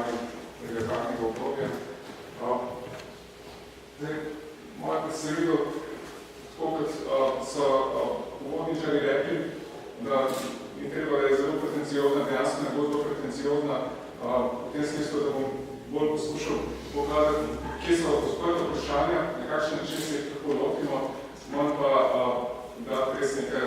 podroževanje tega taknega obdobja. Moja predstavitev, tako kot so uvodničari rekli, da in treba je zelo pretenciozna, dejansko ne bo zelo pretenciozna, v tem smislu, da bom bolj poskušal pokazati, kje so odprta vprašanja, na kakšen način se jih tako lotimo, manj pa dati res nekaj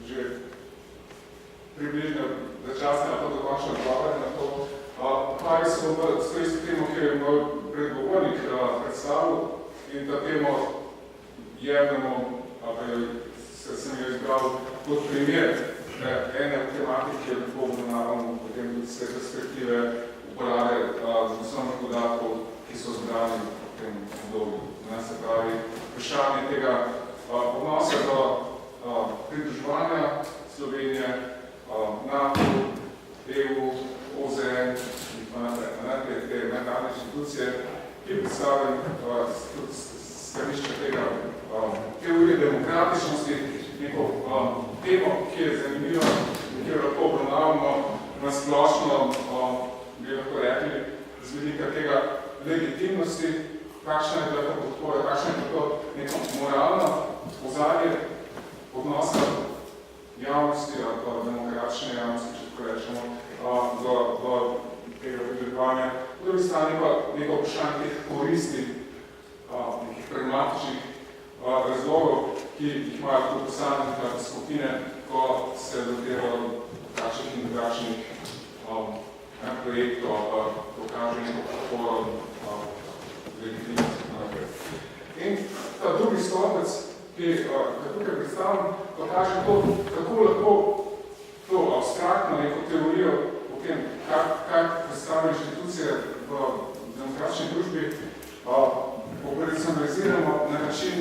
že približno začasne ali pa dokončne odgovore na to. Kaj se bom pa skoristil temo, ki je moj predgovornik predstavil in ta temo jemljamo, sem jo izbral kot primer ene tematik, ki je lahko naravno potem tudi z te perspektive uporabe osnovnih podatkov, ki so zbrani v tem obdobju. Se pravi, vprašanje tega odnosa do pridruževanja Slovenije, NATO, EU, OZN in pa naprej te mednarodne inštitucije, ki predstavljam tudi stališče tega teorije demokratičnosti, neko temo, ki je zanimiva, ki jo lahko obravnavamo na splošno, bi lahko rekli, z vidika tega legitimnosti, kakšna je bila ta podpora, kakšna je to neko moralno ozadje odnosa javnosti ali pa demokratične javnosti, če tako rečemo, do tega pridruževanja. Po drugi strani pa neko vprašanje teh koristi, nekih pragmatičnih razlogov, ki jih imajo tudi posameznike skupine, ko se lotevajo takšnih in drugačnih projektov, pokaže neko podporo legitimnosti. In ta drugi stolpec, ki ga tukaj predstavljam, pa kaže to, kako lahko to abstraktno neko teorijo o tem, kaj predstavljajo inštitucije v demokratični družbi, operacionaliziramo na način,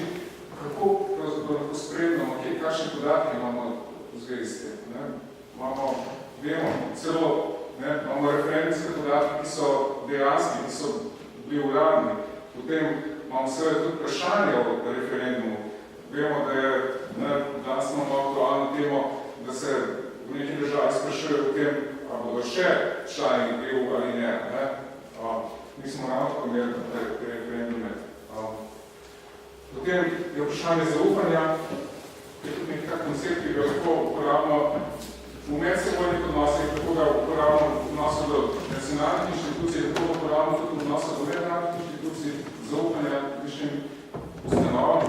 kako lahko spremljamo, kakšne podatke imamo v zvezi s tem. Vemo, celo imamo referencijske podatke, ki so dejanski, ki so bili uradni. Potem imamo seveda tudi vprašanje o referendumu. Vemo, da je danes imamo aktualno temo, da se v neki državi sprašuje o tem, ali bodo še člani EU ali ne. Mi smo ravno tako imeli te referendume. Potem je vprašanje zaupanja, je tudi nekaj koncept, ki ga lahko uporabimo v medsebojnih odnosih, tako ga uporabimo v odnosu do nacionalnih inštitucij, tako ga uporabimo tudi v odnosu do mednarodnih inštitucij, zaupanja višjim ustanovam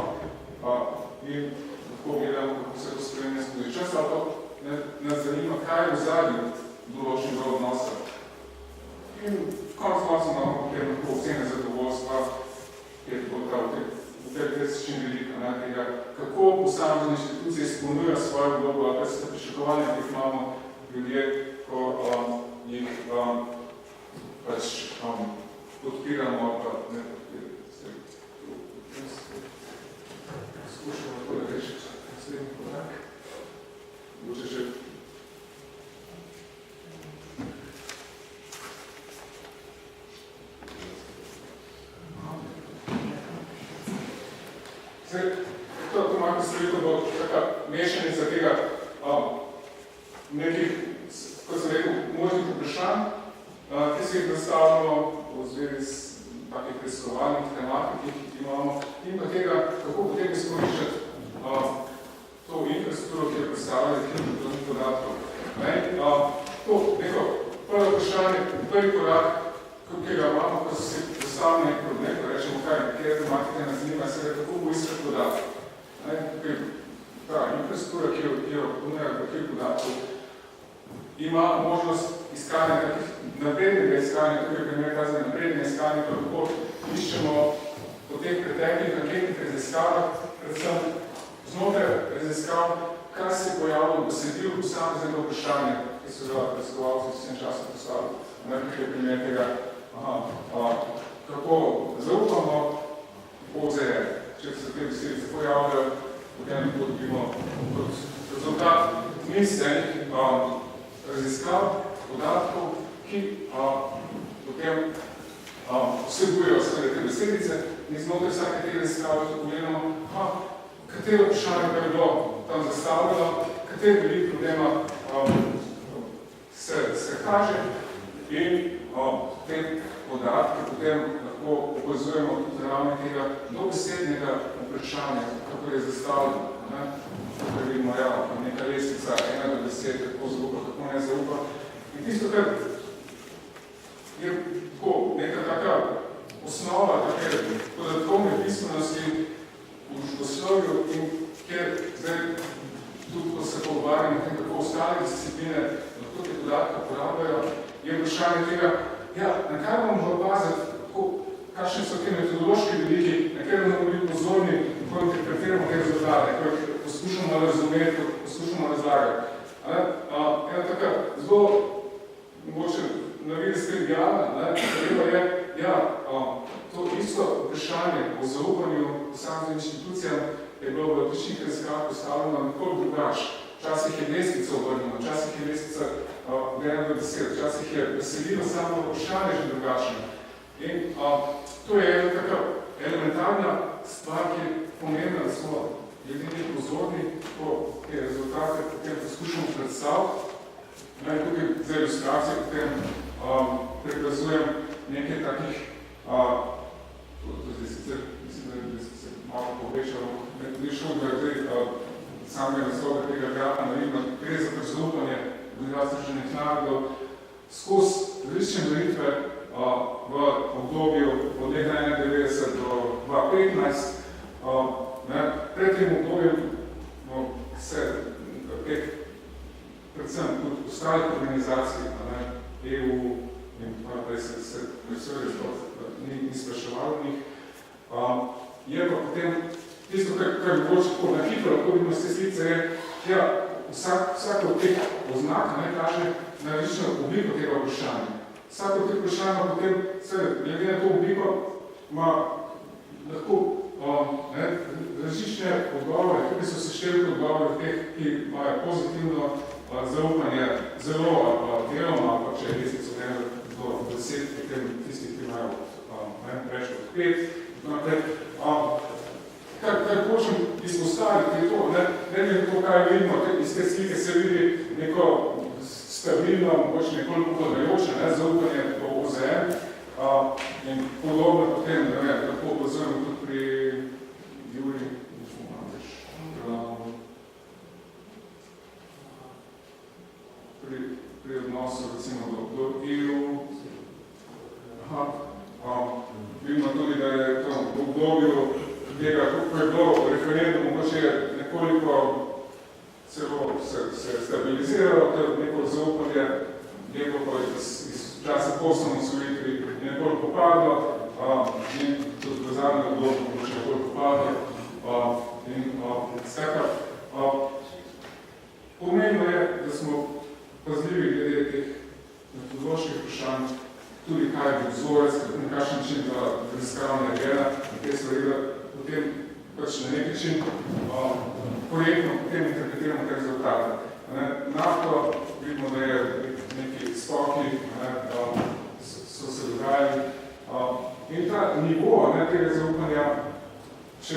in lahko gledamo, kako se to spremenja skozi čas, ali pa nas zanima, kaj je v zadnji določenega odnosa. In konec imamo potem lahko ocene zadovoljstva, ki je tako v tej desečin velika, tega, kako posamezne inštitucije izpolnjujejo svojo vlogo, ali pa se pričakovanja, ki jih imamo ljudje, ko jih pač podpiramo, ali pa ne podpiramo. Skušamo to rešiti. Naslednji korak. Mogoče že to malo predstavitev bo taka mešanica tega nekih, kot sem rekel, možnih vprašanj, ki se jih zastavljamo v zvezi s takih preiskovalnih tematik, ki jih imamo, in pa tega, kako potem izkoriščati to infrastrukturo, ki je predstavljala nekih podatkov. To neko prvo vprašanje, prvi korak, ki ga imamo, ko se zastavlja nek problem, ko rečemo, kaj tematike nas zanima, seveda kako poiskati podatkov. Ta infrastruktura, ki jo ponuja takih podatkov, ima možnost iskanja takih naprednega iskanja, tukaj primer kazi naprednega iskanja, ko lahko iščemo po teh preteklih anketnih raziskavah, predvsem znotraj raziskav, kaj se je pojavilo v besedilu posameznega vprašanja, ki so ga raziskovalci v vsem času postavili. Nekaj primer tega, kako zaupamo OZN. Če se te besedice pojavljajo, potem lahko dobimo kot rezultat miselnih raziskav, podatkov, ki potem vsebujejo seveda te besedice in znotraj vsake te raziskave tudi pogledamo, katero vprašanje bi bilo tam zastavljeno, kateri velik problema se kaže in te podatke potem lahko opazujemo tudi ravno tega dobesednega vprašanja, kako je zastavljeno. Tukaj vidimo, ja, neka lestvica 1 do 10, kako zaupa, kako ne zaupa. In tisto, kar je neka taka osnova take podatkovne pismenosti v družboslovju in kjer zdaj tudi, ko se pogovarjamo o tem, kako ostale discipline lahko te podatke uporabljajo, je vprašanje tega, ja, na kaj bomo opaziti, kakšni so te metodološki veliki, na kaj bomo biti pozorni, ko interpretiramo te rezultate, ko jih poskušamo razumeti, ko poskušamo razlagati. Ena taka zelo mogoče navideti trivialna, treba je, ja, to isto vprašanje o zaupanju posameznim inštitucijam je bilo v različnih raziskavah postavljeno nekoliko drugače. Včasih je lestvica obrnjena, včasih je lestvica 1 do 10, včasih je besedilo samo vprašanje že drugačno. In to je ena taka elementarna stvar, ki je pomembna, da smo ljudje pozorni, ko te rezultate potem poskušamo predstaviti. Naj tukaj za ilustracijo potem prikazujem nekaj takih, mislim, da se malo povečalo, ne šel, da je samega naslova tega grafa navidno, gre za zaupanje Združenih narodov skozi različne meritve v obdobju od 1991 do 2015. Pred tem obdobjem se predvsem tudi ostalih organizacij, EU in naprej se ni spraševalo njih. Je pa potem tisto, kar je bolj tako na hitro, lahko vidimo z te slice, je, ja, vsako od teh oznak kaže na različno obliko tega vprašanja. Vsako od teh vprašanja potem se, glede na to obliko, ima lahko različne odgovore, tukaj so seštevke odgovore teh, ki imajo pozitivno zaupanje zelo deloma, pa če je lestvico do 10, potem tistih, ki imajo več od 5. Kar hočem izpostaviti je to, ne vem to, kaj vidimo, iz te slike se vidi neko stabilno, mogoče nekoliko podajoče, zaupanje v OZN in podobno potem, lahko opazujemo tudi pri Juri, pri odnosu recimo do EU. Vidimo tudi, da je to v obdobju tega, ko je bilo referendum, mogoče je nekoliko celo se stabiliziralo, to je neko zaupanje, neko pa iz časa poslovno osvojitvi je nekoliko padlo in tudi v zadnjem obdobju mogoče nekoliko padlo. In skratka, pomembno je, da smo pazljivi glede teh metodoloških vprašanj, tudi kaj je vzorec, na kakšen način ta raziskava narejena, te stvari, da potem pač na nek način projektno potem interpretiramo te rezultate. Nafto vidimo, da je neki skoki, so se dogajali. In ta nivo tega zaupanja, če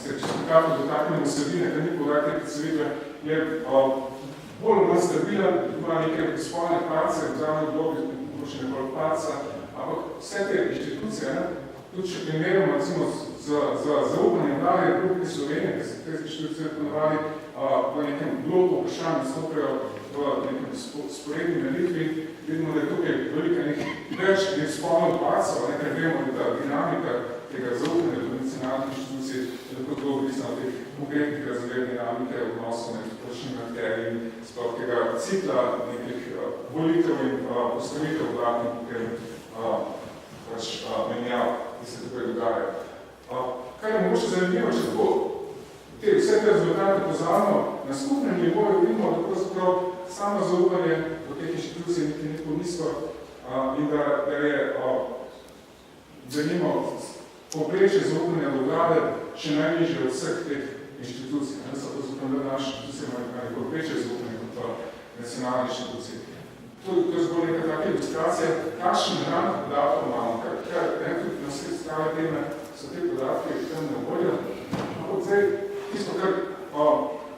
se nekako dotaknemo vsebine, da ni podaj te predstavitve, je bolj bolj stabilen, ima neke spolne pace, v zadnjem obdobju mogoče nekoliko paca, ampak vse te inštitucije, tudi če primerjamo recimo za zaupanje vlade Republike Slovenije, ki se te inštitucije ponovali v nekem bloku vprašanj stopajo v nekem sporedni meritvi, vidimo, da je tukaj velika več spolnih pacov, ker vemo, da ta dinamika tega zaupanja do nacionalnih inštitucij je tako zelo odvisna od teh konkretnih razvojnih dinamike odnosov med točnimi akterji in sploh tega cikla nekih volitev in postavitev vladnih menjav, ki se tukaj dogajajo. Kaj je mogoče zanimivo, če tako vse te rezultate pozavno na skupnem nivoju vidimo, da pravzaprav samo zaupanje v teh inštitucij niti ni nizko in da je zanimivo povprečje zaupanja v vlade še najnižje od vseh teh inštitucij. Zato zaupam, da naše inštitucije imajo povprečje zaupanja kot nacionalne inštitucije. To je zgolj neka taka ilustracija, kakšen ran podatkov imamo, ker tudi na vse strane teme so te podatke tam na voljo. Ampak zdaj, tisto, kar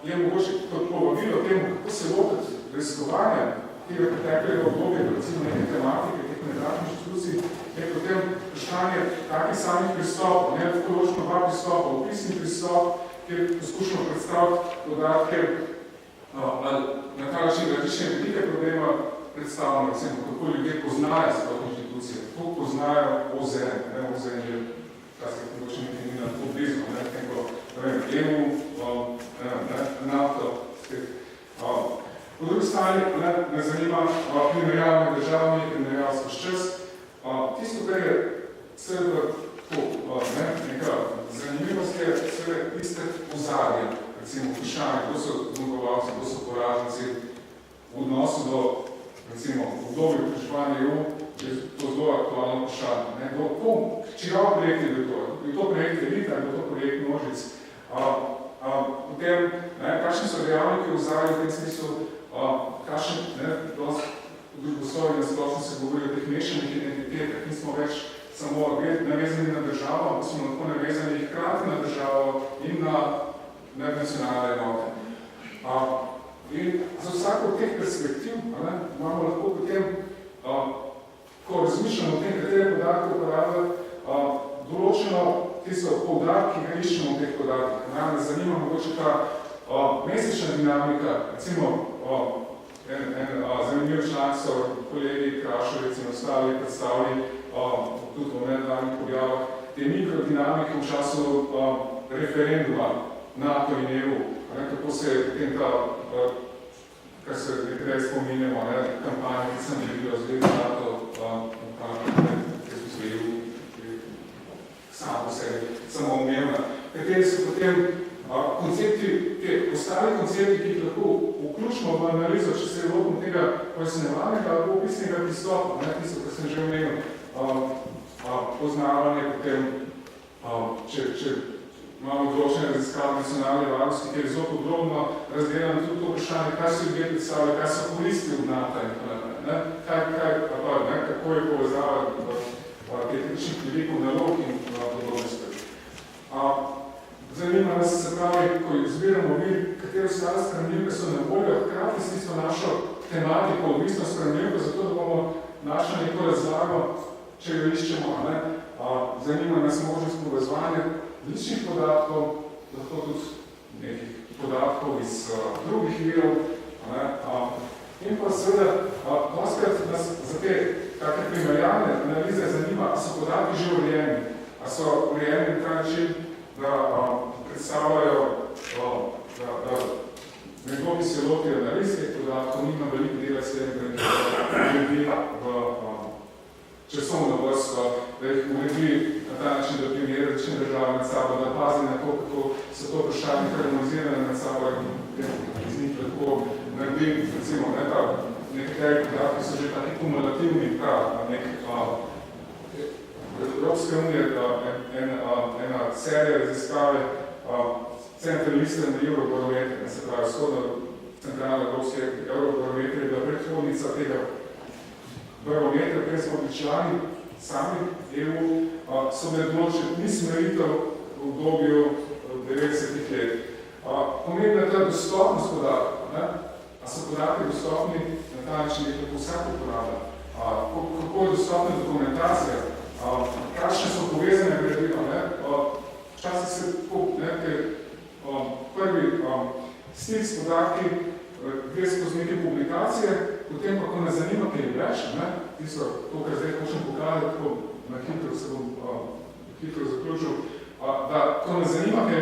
je mogoče kot povabilo temu, kako se lotiti raziskovanja tega preteklega obdobja, recimo neke tematike, teh mednarodnih inštitucij, je potem vprašanje takih samih pristopov, ne tako ločno dva pristopa, opisni pristop, kjer poskušamo predstaviti podatke na ta način različne velike problema predstavljamo, recimo, kako ljudje poznajo sploh inštitucije, kako poznajo OZN, ne OZN je, kaj se mogoče nekaj ni na tako blizu, neko, EU, NATO, spet. Po drugi strani me zanima primerjava med državami, primerjava skozi čas. Tisto, kar je seveda neka zanimivost, je seveda tiste ozadje, recimo vprašanje, kdo so zmagovalci, kdo so poraženci v odnosu do, recimo, obdobja vprašanja EU, je to zelo aktualno vprašanje. Čigav projekt je bil to? Je to projekt elita, je to projekt množic? Potem, kakšni so dejavniki v ozadju, v tem smislu, kakšen, v družboslovju nasplošno se govori o teh mešanih identitetah, nismo več samo navezani na državo, ampak smo lahko navezani hkrati na državo in na nacionalne enote. In za vsako od teh perspektiv imamo lahko potem, ko razmišljamo o tem, katere podatke uporabljati, določeno tisto poudarek, ki ga iščemo v teh podatkih. Me zanima mogoče ta mesečna dinamika, recimo zanimiv članek so kolegi Krašovec in ostali predstavili tudi v nedavnih objavah te mikrodinamike v času referenduma NATO in EU, kako se je potem ta, kar se nekaj spominjamo, kampanje, ki sem želila zvedi NATO, ki so se EU samo sebi, samoumevna, kateri so potem koncepti, ostali koncepti, ki jih lahko vključimo v analizo, če se je lokom tega pojasnevalnega ali opisnega pristopa, tisto, kar sem že omenil, poznavanje potem, če imamo določene raziskave nacionalne varnosti, kjer je zelo podrobno razdeljeno tudi to vprašanje, kaj so ljudje predstavljali, kaj so koristi od NATO in tako naprej, kako je povezava teh ličnih velikov nalog in podobne stvari. Zanima nas, se pravi, ko izbiramo katero stare spremljivke so na voljo, hkrati s tisto našo tematiko, odvisno spremljivko, zato da bomo našli neko razlago, če jo iščemo. Zanima nas možnost povezovanja ličnih podatkov, lahko tudi nekih podatkov iz drugih virov. In pa seveda, doskrat nas za te take primerjalne analize zanima, a so podatki že urejeni, a so urejeni na ta način, da predstavljajo, da nekdo, ki se loti analiz teh podatkov, nima veliko dela s tem, da ljudi v časovno vrsto, da jih uredi na ta način, da primere začne države med sabo, da pazi na to, kako so to vprašanje harmonizirane med sabo in iz njih lahko naredim, recimo, nekateri podatki so že taki kumulativni, Evropska unija, ena serija raziskave Central-Eastern Eurobarometer, se pravi vzhodno centralna Evropske Eurobarometer je bila predhodnica tega barometra, prej smo pričani sami EU, so med določeni smeritev v obdobju 90 let. Pomembna je ta dostopnost podatkov, a so podatki dostopni na ta način, da lahko vsak uporablja, kako je dostopna dokumentacija, kakšne so povezane gradiva. Včasih se prvi stik s podatki gre skozi neke publikacije, potem pa, ko nas zanima kaj več, tisto, to, kar zdaj hočem pokazati, tako na hitro se bom hitro zaključil, da ko nas zanima kaj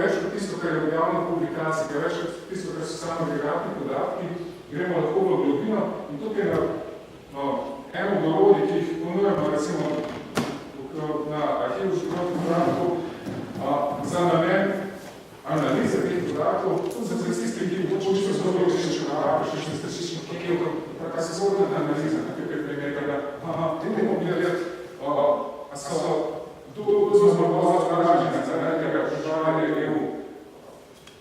več kot tisto, kar je objavljeno v publikaciji, kaj več kot tisto, kar so samo agregatni podatki, gremo lahko v globino in tukaj na eno od orodij, ki jih ponujemo recimo na arhivu škodnih podatkov za namen analize teh podatkov, za tisti, ki počučijo zelo logične podatke, še statistične knjige, kaj se zgodne analize, nekaj primer tega, tem bomo gledati, a so tu zelo zaražene tega vprašanja EU.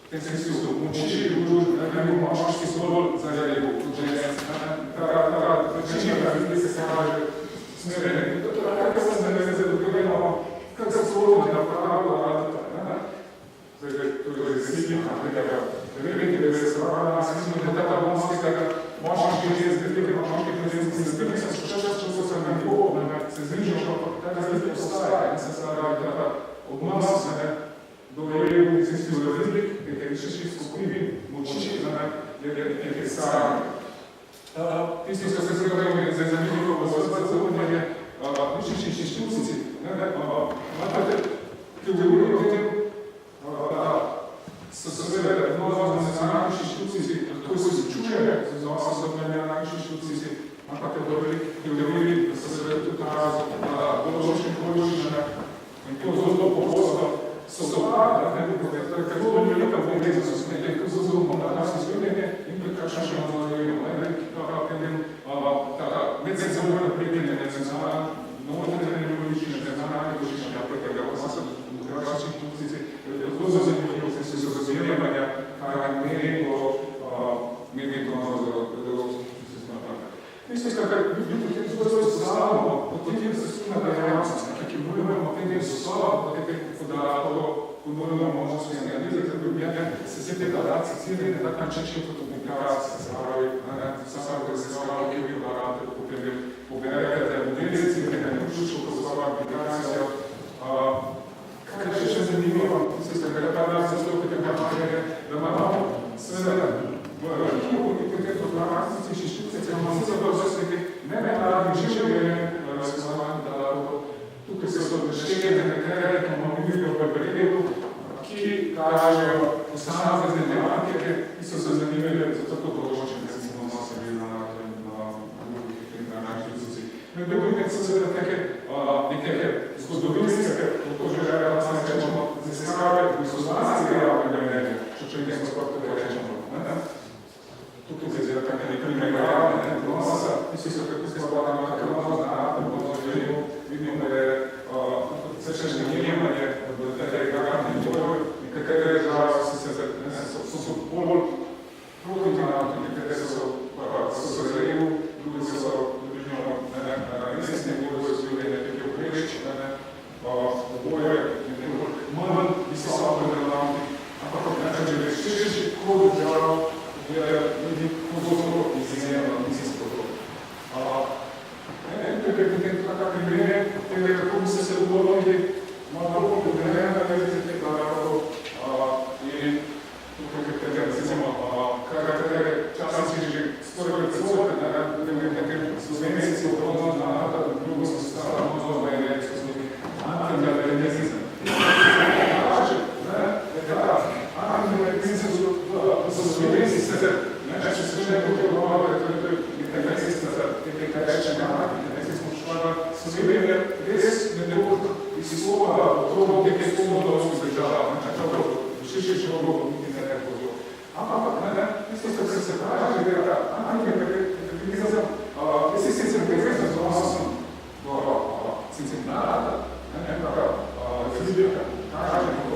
V tem smislu moči v družbi, da bi močki zelo bolj zaradi EU, kot željenci. Večina, ki se kaže smerene. Kaj se zmene zdaj dobivamo, kak se zelo na pravu, zdaj, to je zelo nekaj, da vem, da se pravi, da ta bomo z tega moški ljudje z velikimi moški ljudje z velikimi často se ne bo, se znižal, ta razlika postaja, se zaradi odnos do medicinskih razlik, nekaj višjih skupin, moči, nekaj stvari. Tisti, ki se zgledajo za zanimivo zaupanje višjih inštitucij, imate teorijo o tem, so seveda odnos nacionalnih inštitucij, kako se čuje z odnosom nacionalnih inštitucij, ampak teoriji, da so seveda tudi določenih okoliščinah in to zelo pogosto so dopada, ker to je velika povezanost med tem, ko zazumemo na nas izgledanje in pri kakšnem nazorimo. Medsebojno priprednje notranje okoliščine, nacionalne okoliščine, naprej tega odnosa v različnih institucij, zelo zanimivo se razumevanja, kaj meni to delovsko sistema. Mislim, kar bi zelo izpostavljamo, potem se skupna dejavnost, ki imamo tem soslova, podatkov, ponujemo možnosti analize, se vse te podatki cilje na tak način kot publikacije, se pravi, vsako raziskavo, ki bi barate, poberete, modeli ciljene, ne vključil ko svojo aplikacijo. Kar je še zanimivo, da je ta nas zastopite materije, da imamo seveda v arhivu in potem fotografijskih inštitucij, imamo zelo vrstnike nevladnih življenje, raziskovanje podatkov. Tukaj se so naštete nekatere, ki imamo vidijo v predelu, ki kažejo posamezne tematike, ki so se zanimali za tako določene, ki smo nosili na naših institucij. Med drugim so seveda neke zgodovinske, kako že rečemo, raziskave, ki so znanstvenega javnega mnenja, če nekaj sploh tako rečemo. Tukaj se zelo tako nekaj odnosa, vsi so kako se spadamo na krvno, vidimo, da je vse nekajemanje v tega gradnih boju, nekatere države so bolj proti NATO, nekatere so zreju, drugi so resne boje z življenje, ki je vpreč, oboje manj visoko relevantni, ampak če je širši krog držav, je zelo izjemno medicinsko krog. Tukaj potem taka primere, tega kako bi se odgovorili, malo bolj podrejena analize teh podatkov in tukaj tega, katere časih že skoraj predstavljate, da nekaj slovenci odgovorno na NATO, drugo so stavljamo zelo mene, skozi antimedicinizem. Kaže, da ta antimedicinizem so slovenci sicer, če se še nekaj odgovorili, to je nekaj mesec nazad, nekaj rečenja, Slovenija res nekako izslova okrog nekaj pomodovskih držav, širši okrog niti ne nekako. Ampak, tisto, kar se pravi, da je ta antimedicinizem, jaz sicer prevezno z odnosom do Cincinnata, razlika, kaže nekako,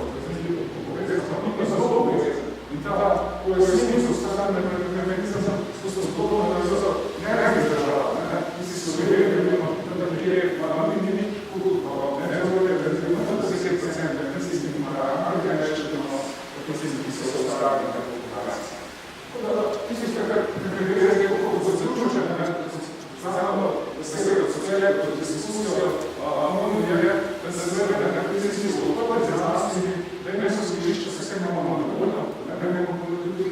razlika, zelo povezano. In ta pojasnitev strane antimedicinizem, so zgodno analizo nekaj držav, Slovenija, je anonimni kulturno, ne zvolje, da je 10% nacisnih maraka, ali ne rečeteno, nacisnih, ki so ostali na populaciji. Tisti, kar gre kako zaključene, znamo, da se gre od socialne diskusijo, je, da se zvede na krizinski zgodbi, da je mesto skrižišče, se vse imamo monopolno, da ne imamo ljudi,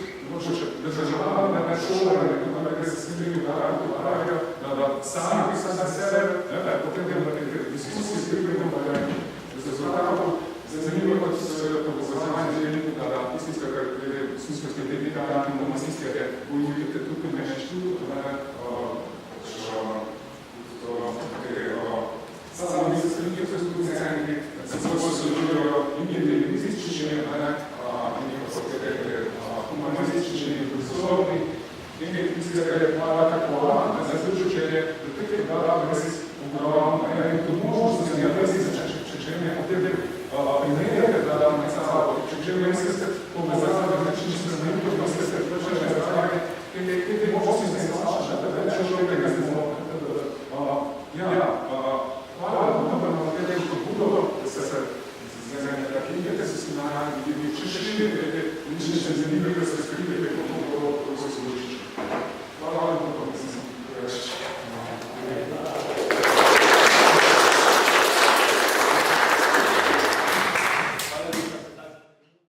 državljava, da ne šolare, da gre se skrivili, da sami pisati za sebe, potem da diskusije s pripredom, da je rezultatov. Zanimivo kot povezovanje želite, da istinska, kar glede diskusijske tehnika, antinomastistike, bojujete tukaj na inštitutu, samo mislijo, ki so tudi zajedniki, se sodelujo in televizijski, in humanistični, proizvodni, in mislim, da je